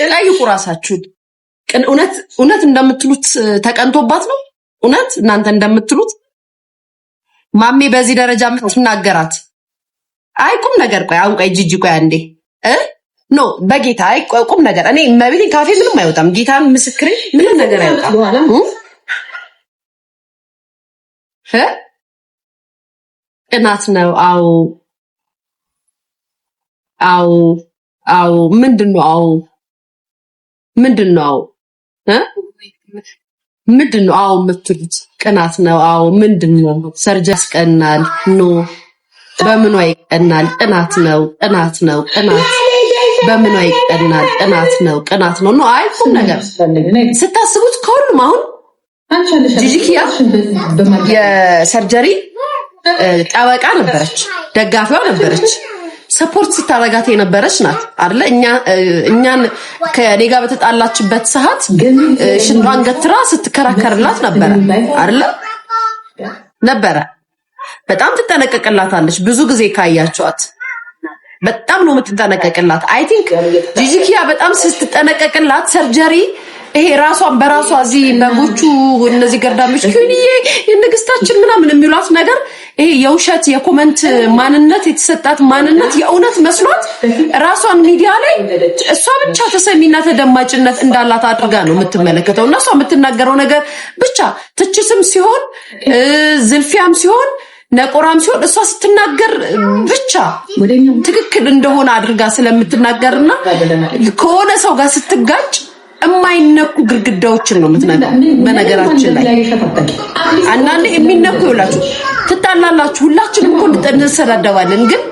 ጠይቁ ራሳችሁን። እውነት እንደምትሉት ተቀንቶባት ነው? እውነት እናንተ እንደምትሉት ማሜ በዚህ ደረጃ የምትናገራት አይቁም ነገር? ቆይ አሁን ቆይ ጂጂ ቆይ አንዴ ኖ በጌታ አይቁም ነገር። እኔ መቤቴን ካፌ ምንም አይወጣም። ጌታን ምስክሬ ምንም ነገር አይወጣም። ቅናት ነው። አዎ ምንድነው? ምንድነው? ምንድነው? የምትሉት ቅናት ነው። ምንድነው? ሰርጀ ያስቀናል። ኖ በምኗ ይቀናል? ቅናት ነው። በምኗ ይቀናል? ቅናት ነው። ኖ አይቁም ነገር ስታስቡት ከሁሉም አሁን ጂጂኪያ የሰርጀሪ ጠበቃ ነበረች፣ ደጋፊዋ ነበረች፣ ሰፖርት ስታረጋት የነበረች ናት አይደለ? እኛን ከኔ ጋር በተጣላችበት ሰዓት ሽንጧን ገትራ ስትከራከርላት ነበረ አይደለ? በጣም ትጠነቀቅላታለች። ብዙ ጊዜ ካያቸዋት በጣም ነው የምትጠነቀቅላት። አይ ቲንክ ጂጂኪያ በጣም ስትጠነቀቅላት ሰርጀሪ ይሄ ራሷን በራሷ እዚህ በጎቹ እነዚህ ገርዳሞች ኩኒዬ የንግስታችን ምናምን የሚሏት ነገር ይሄ የውሸት የኮመንት ማንነት የተሰጣት ማንነት የእውነት መስሏት ራሷን ሚዲያ ላይ እሷ ብቻ ተሰሚና ተደማጭነት እንዳላት አድርጋ ነው የምትመለከተው። እና እሷ የምትናገረው ነገር ብቻ ትችስም ሲሆን ዝልፊያም ሲሆን ነቆራም ሲሆን እሷ ስትናገር ብቻ ትክክል እንደሆነ አድርጋ ስለምትናገርና ከሆነ ሰው ጋር ስትጋጭ የማይነኩ ግድግዳዎችን ነው የምትነካው። በነገራችን ላይ አንዳንዴ የሚነኩ ይውላችሁ ትጣላላችሁ። ሁላችንም እኮ እንሰዳደባለን፣ ግን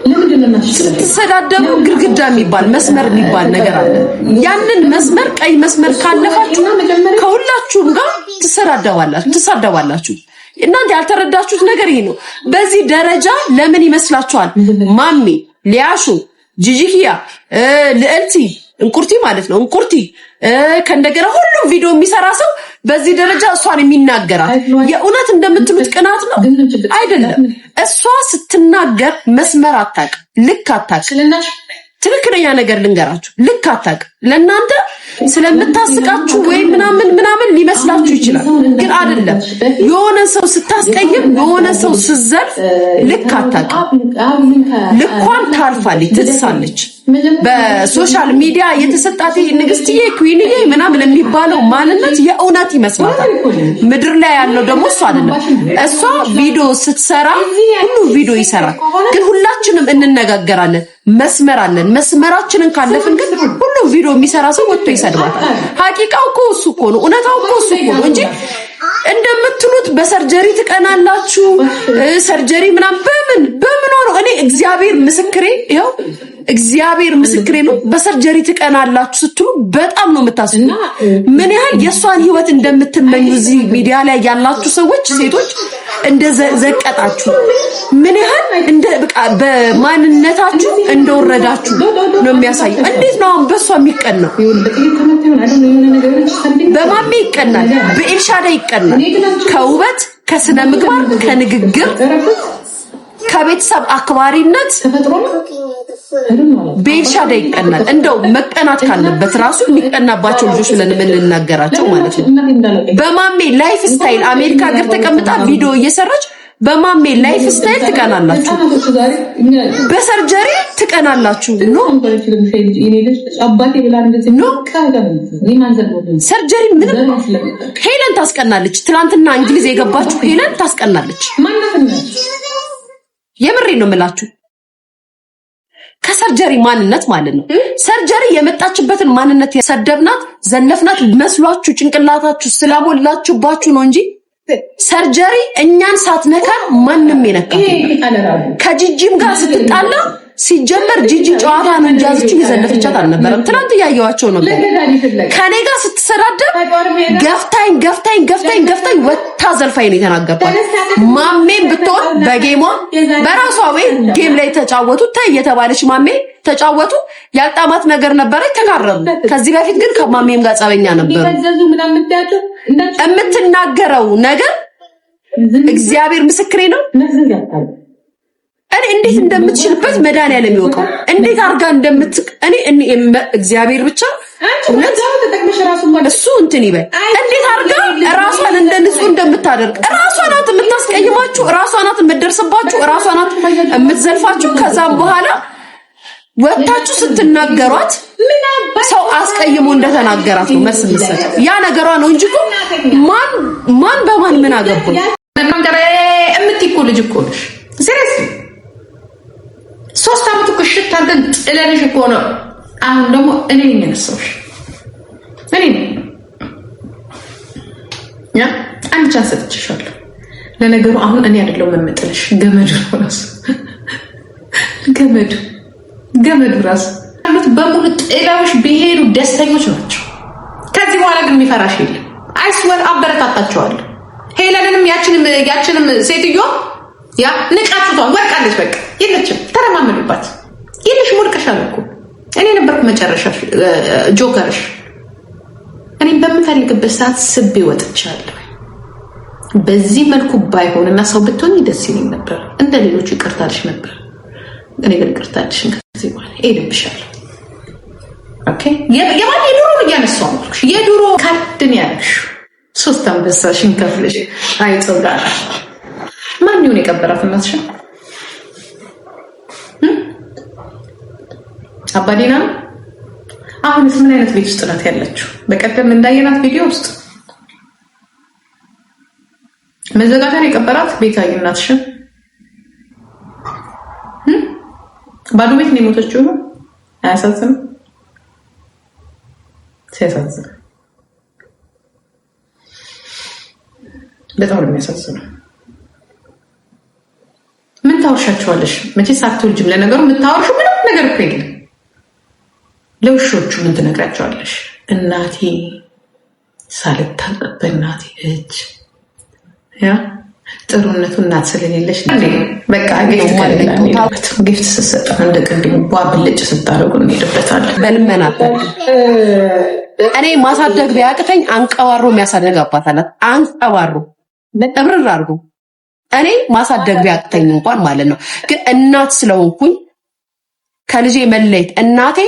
ስትሰዳደቡ ግድግዳ የሚባል መስመር የሚባል ነገር አለ። ያንን መስመር ቀይ መስመር ካለፋችሁ ከሁላችሁም ጋር ትሳደባላችሁ። እናንተ ያልተረዳችሁት ነገር ይሄ ነው። በዚህ ደረጃ ለምን ይመስላችኋል ማሜ፣ ሊያሹ፣ ጂጂኪያ፣ ልዕልቲ እንቁርቲ ማለት ነው እንቁርቲ ከእንደገና ሁሉም ቪዲዮ የሚሰራ ሰው በዚህ ደረጃ እሷን የሚናገራት የእውነት እንደምትሉት ቅናት ነው አይደለም። እሷ ስትናገር መስመር አታውቅ፣ ልክ አታውቅ። ትክክለኛ ነገር ልንገራችሁ፣ ልክ አታውቅ። ለእናንተ ስለምታስቃችሁ ወይ ምናምን ሊመስላችሁ ይችላል፣ ግን አይደለም። የሆነ ሰው ስታስቀይም፣ የሆነ ሰው ስትዘርፍ ልክ አታውቅ። ልኳን ታልፋለች፣ ትድሳለች። በሶሻል ሚዲያ የተሰጣት ንግስትዬ ኩዊንዬ ምናምን የሚባለው ማንነት የእውነት ይመስላታል። ምድር ላይ ያለው ደግሞ እሷ አይደለም። እሷ ቪዲዮ ስትሰራ ሁሉ ቪዲዮ ይሰራል፣ ግን ሁላችንም እንነጋገራለን። መስመር አለን። መስመራችንን ካለፍን ግን ሁሉ ቪዲዮ የሚሰራ ሰው ወጥቶ ይሰድባታል። ሐቂቃው እኮ እሱ እኮ ነው፣ እውነታው እኮ እሱ እኮ ነው እንጂ እንደምትሉት በሰርጀሪ ትቀናላችሁ። ሰርጀሪ ምናምን በምን ሆኖ እኔ እግዚአብሔር ምስክሬ ይኸው እግዚአብሔር ምስክሬ ነው። በሰርጀሪ ትቀናላችሁ ስትሉ በጣም ነው የምታስቡ። ምን ያህል የሷን ህይወት እንደምትመኙ እዚህ ሚዲያ ላይ ያላችሁ ሰዎች ሴቶች እንደዘቀጣችሁ ምን ያህል እንደ በቃ በማንነታችሁ እንደወረዳችሁ ነው የሚያሳየው። እንዴት ነው አሁን በሷ የሚቀናው? በማሜ ይቀናል፣ በኤልሻዳ ይቀናል። ከውበት ከስነ ምግባር ከንግግር ከቤተሰብ አክባሪነት በኤልሻዳ ይቀናል። እንደው መቀናት ካለበት ራሱ የሚቀናባቸው ልጆች ብለን የምንናገራቸው ማለት ነው። በማሜ ላይፍ ስታይል አሜሪካ ሀገር ተቀምጣ ቪዲዮ እየሰራች በማሜ ላይፍ ስታይል ትቀናላችሁ፣ በሰርጀሪ ትቀናላችሁ። ኖ ሰርጀሪ ምንም ሄለን ታስቀናለች። ትናንትና እንግሊዝ የገባችሁ ሄለን ታስቀናለች። የምሬ ነው የምላችሁ። ከሰርጀሪ ማንነት ማለት ነው። ሰርጀሪ የመጣችበትን ማንነት የሰደብናት ዘነፍናት መስሏችሁ ጭንቅላታችሁ ስላሞላችሁባችሁ ነው እንጂ ሰርጀሪ እኛን ሳትነካን ማንም የነካት ከጂጂም ጋር ስትጣላ ሲጀመር ጂጂ ጨዋታ ነው እንጂ ያዝችኝ የዘነፈቻት አልነበረም። ትናንት ያያዋቸው ነበር። ከኔ ጋር ስትሰዳደብ ገፍታኝ ወታ ዘልፋይ ነው የተናገርኳት። ማሜም ብትሆን በጌሟ በራሷ ወይ ጌም ላይ ተጫወቱ ታይ የተባለች ማሜ ተጫወቱ። ያልጣማት ነገር ነበረ፣ ተጋረሙ። ከዚህ በፊት ግን ከማሜም ጋር ጸበኛ ነበሩ። የምትናገረው ነገር እግዚአብሔር ምስክሬ ነው። እኔ እንዴት እንደምትችልበት መድኃኒዓለም ይወቀው። እንዴት አርጋ እኔ እግዚአብሔር ብቻ እውነት እሱ እንትን ይበል። እንዴት አርጋ ራሷን እንደ ንጹህ እንደምታደርግ ራሷ ናት የምታስቀይማችሁ፣ ራሷ ናት የምትደርስባችሁ፣ ራሷ ናት የምትዘልፋችሁ። ከዛም በኋላ ወጣችሁ ስትናገሯት ሰው አስቀይሞ እንደተናገራት ነው መስል ያ ነገሯ ነው እንጂ ማን በማን ምን አገባው? እምትይኮ ልጅ እኮ ነሽ። ሲሪየስ 3 አመት እኮ ሽት አድርገን ጥለንሽ እኮ ነው። አሁን ደግሞ እኔ ነኝ የነሳሁሽ። እኔ ያ አንድ ቻንስ ሰጥቼሻለሁ። ለነገሩ አሁን እኔ አይደለሁም የምጥልሽ፣ ገመዱ ራሱ ገመዱ ራሱ አሉት በሙሉ ጥላዎች ቢሄዱ ደስተኞች ናቸው። ከዚህ በኋላ ግን የሚፈራሽ የለም። አይስወር አበረታታቸዋለሁ። ሄለንንም ያችንም ሴትዮ ያ ንቃቱቷን ወርቃለች። በቃ የለችም። ተረማመዱባት። ይልሽ ሙልቀሻል እኮ እኔ ነበርኩ መጨረሻሽ ጆከርሽ። እኔም በምፈልግበት ሰዓት ስቤ ወጥቻለሁ። በዚህ መልኩ ባይሆንና ሰው ብትሆኝ ደስ ይለኝ ነበር። እንደ ሌሎቹ ይቅርታልሽ ነበር። እኔ ግን ይቅርታልሽን ከዚህ በኋላ እሄድብሻለሁ። ኦኬ የማን የድሮ እያነሳው ነው የድሮ ካድን ያለሽ 3 አንበሳሽን ከፍለሽ አይጾጋ ማን ይሁን የቀበራት እናትሽ አባዲና አሁንስ ምን አይነት ቤት ውስጥ ናት ያለችው? በቀደም እንዳየናት ቪዲዮ ውስጥ መዘጋታን የቀበራት ቤታዬ እናትሽ ባዶ ቤት ነው የሞተችው። አያሳዝንም? ሲያሳዝን በጣም ነው የሚያሳዝነው። ምን ታወርሻቸዋለሽ? መቼስ አትወልጂም። ለነገሩ የምታወርሽው ምንም ነገር እኮ የለም። ለውሾቹ ምን ትነግራቸዋለሽ? እናቴ ሳልታጠብ በእናቴ እጅ ያ ጥሩነቱ እናት ስለሌለሽ በቃ ጊፍት ስትሰጥ እንደ ቅድም ብልጭ ስታደርጉ እንሄድበታለን። በልመና እኔ ማሳደግ ቢያቅተኝ አንቀባሮ የሚያሳደግ አባት አላት። አንቀባሮ ለጥብርር አድርጎ እኔ ማሳደግ ቢያቅተኝ እንኳን ማለት ነው። ግን እናት ስለሆንኩኝ ከልጄ መለየት እናቴ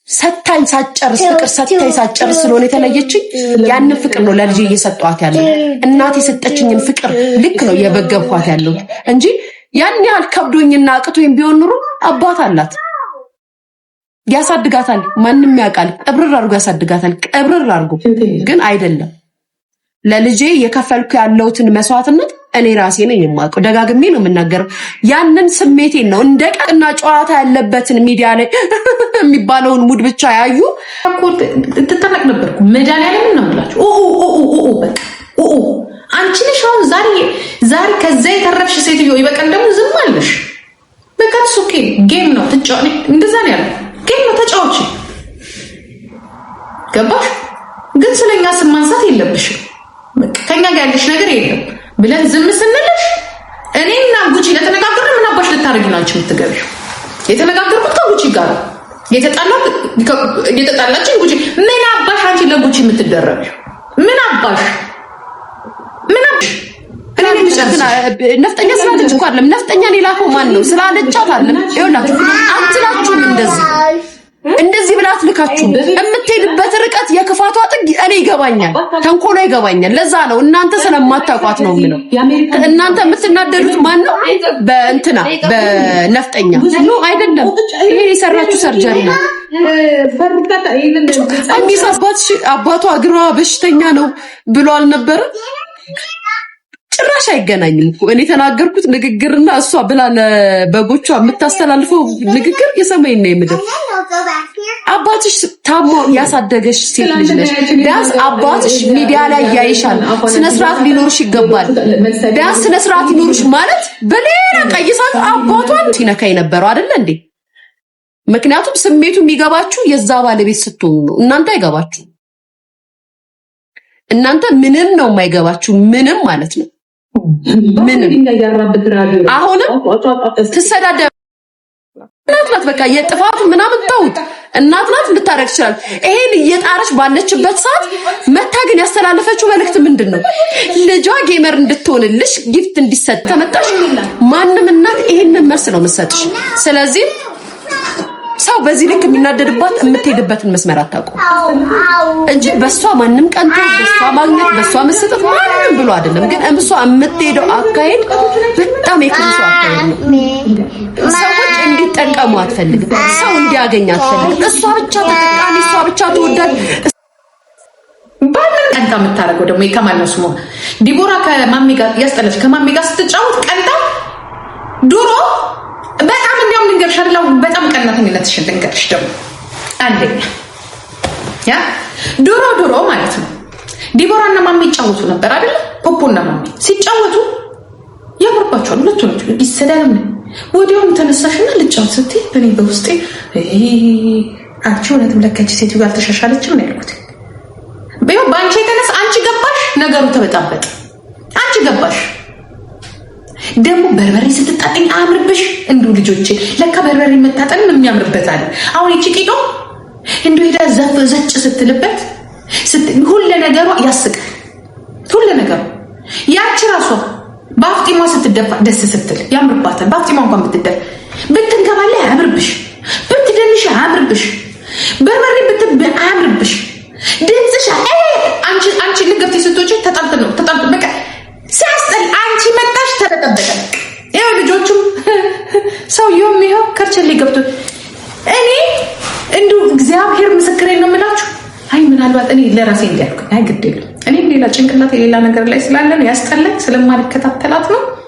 ሰታኝ ሳጨርስ ፍቅር ሰታኝ ሳጨርስ ስለሆነ የተለየችኝ ያንን ፍቅር ነው ለልጄ እየሰጠኋት ያለው። እናቴ ሰጠችኝን ፍቅር ልክ ነው የበገብኳት ያለው እንጂ ያን ያህል ከብዶኝና አቅቶኝ ቢሆን ኑሮ አባት አላት ያሳድጋታል። ማንንም ያውቃል። ቀብረር አድርጎ ያሳድጋታል። ቀብረር አድርጎ ግን አይደለም። ለልጄ የከፈልኩ ያለውትን መስዋዕትነት እኔ ራሴ ነኝ የማውቀው። ደጋግሜ ነው የምናገረው። ያንን ስሜቴን ነው እንደ ቀቅና ጨዋታ ያለበትን ሚዲያ ላይ የሚባለውን ሙድ ብቻ ያዩ ትተናቅ ነበርኩ። መድኃኒዓለም ነው የምላችሁ። በቃ አንቺ ነሽ አሁን ዛሬ ከዛ የተረፍሽ ሴትዮ። ይበቃል ደግሞ ዝም አለሽ። በቃ ኦኬ ጌም ነው ትጫወቺ። እንደዛ ነው ያለው። ጌም ነው ተጫወቺ። ገባሽ? ግን ስለኛ ስም ማንሳት የለብሽም። ከኛ ጋር ያለሽ ነገር የለም ብለን ዝም ስንልሽ እኔና ጉቺ ለተነጋገርን ምን አባሽ ልታረጊ ነው አንቺ የምትገቢው? የተነጋገርኩት ከጉቺ ጋር የተጣላችን ጉቺ ምን አባሽ አንቺ ለጉቺ የምትደረቢው? ምን አባሽ ነፍጠኛ ስላለች እኮ አይደለም። ነፍጠኛ ሌላው ማን ነው ስላለቻት አይደለም። ይኸውላችሁ አትላችሁም እንደዚህ ብላት ልካችሁ የምትሄድበት ርቀት የክፋቷ ጥግ እኔ ይገባኛል፣ ተንኮሏ ይገባኛል። ለዛ ነው እናንተ ስለማታውቋት ነው የምለው። እናንተ የምትናደዱት ማን ነው? በነፍጠኛ ነው አይደለም። ይሄ የሰራችሁ ሰርጀሪ ነው። አባቷ እግሯ በሽተኛ ነው ብሎ አልነበረ? ጭራሽ አይገናኝም እኮ እኔ ተናገርኩት ንግግርና እሷ ብላ ለበጎቿ የምታስተላልፈው ንግግር የሰማይና የምድር። አባትሽ ታሞ ያሳደገሽ ሴት ልጅ ነሽ። ቢያንስ አባትሽ ሚዲያ ላይ ያይሻል። ስነ ስርዓት ሊኖርሽ ይገባል። ቢያንስ ስነ ስርዓት ይኖርሽ ማለት በሌላ ቀይሳት አባቷን ሲነካ የነበረው አይደለ እንዴ? ምክንያቱም ስሜቱ የሚገባችሁ የዛ ባለቤት ስትሆኑ ነው። እናንተ አይገባችሁ። እናንተ ምንም ነው የማይገባችሁ፣ ምንም ማለት ነው። ምንም አሁንም ትሰዳደ እናት ናት። በቃ የጥፋቱ ምናምን ተውት። እናት ናት ልታረግ ይችላል። ይሄን እየጣረች ባለችበት ሰዓት መታ ግን ያስተላለፈችው መልእክት ምንድነው? ልጇ ጌመር እንድትሆንልሽ ጊፍት እንዲሰጥ ተመጣሽ። ማንም እናት ይሄንን መልስ ነው የምትሰጥሽ። ስለዚህ ሰው በዚህ ልክ የሚናደድባት የምትሄድበትን መስመር አታውቁም እንጂ በሷ ማንም ቀንቶ በሷ ማግኘት በሷ መሰጠት ማንም ብሎ አይደለም። ግን እምሷ የምትሄደው አካሄድ በጣም የክንሱ አካሄድ ነው። ሰዎች እንዲጠቀሙ አትፈልግም። ሰው እንዲያገኝ አትፈልግም። እሷ ብቻ ተጠቃሚ፣ እሷ ብቻ ተወዳጅ። ባምን ቀንታ የምታረገው ደግሞ ከማን ነው ስሙ? ዲቦራ ከማሚ ጋር ያስጠለች ከማሚ ጋር ስትጫወት ቀንታ ድሮ በጣም እንዲያውም ልንገርሽ አይደለም በጣም ቀናተኝነትሽን ልንገርሽ ደግሞ አንደኛ ያ ድሮ ማለት ነው ዲቦራና ማሚ ይጫወቱ ነበር አይደል? ፖፖና ማሚ ሲጫወቱ ያምርባቸዋል ሁለቱም ይሰዳሉ። ወዲያውም ተነሳሽና ልጫወት ስትይ እኔ በውስጤ አንቺ እውነትም ለካች ሴት ጋር ተሻሻለችም ነው ያልኩት። በአንቺ የተነሳ አንቺ ገባሽ ነገሩ ተበጣበጠ። አንቺ ገባሽ ደግሞ በርበሬ ስትጣጥኝ አምርብሽ እንዱ ልጆቼ ለካ በርበሬ መታጠን የሚያምርበታል። አሁን እቺ ቂጦ እንዱ ሄዳ ዘጭ ስትልበት ሁሉ ነገሯ ያስቃል። ሁሉ ነገሩ ያቺ ራሷ በአፍጢሟ ስትደፋ ደስ ስትል ያምርባታል። በአፍጢሟ እንኳን ብትደፋ ብትንከባለ አምርብሽ፣ ብትደንሽ አምርብሽ፣ በርበሬ ብትብ አምርብሽ፣ ድምጽሽ አንቺ ልገብቲ ስትወጪ ተጣልጥ በቃ ሲያስጠል አንቺ መጣሽ ተጠበቀ። ይሄው ልጆቹም ሰውየውም ይሄው ከርቸሌ ገብቶ እኔ እንዱ እግዚአብሔር ምስክሬ ነው የምላችሁ። አይ ምናልባት እኔ ለራሴ እንዲያልኩ አይ ግድ የለም እኔ ሌላ ጭንቅላት የሌላ ነገር ላይ ስላለ ነው ያስጠላኝ ስለማልከታተላት ነው።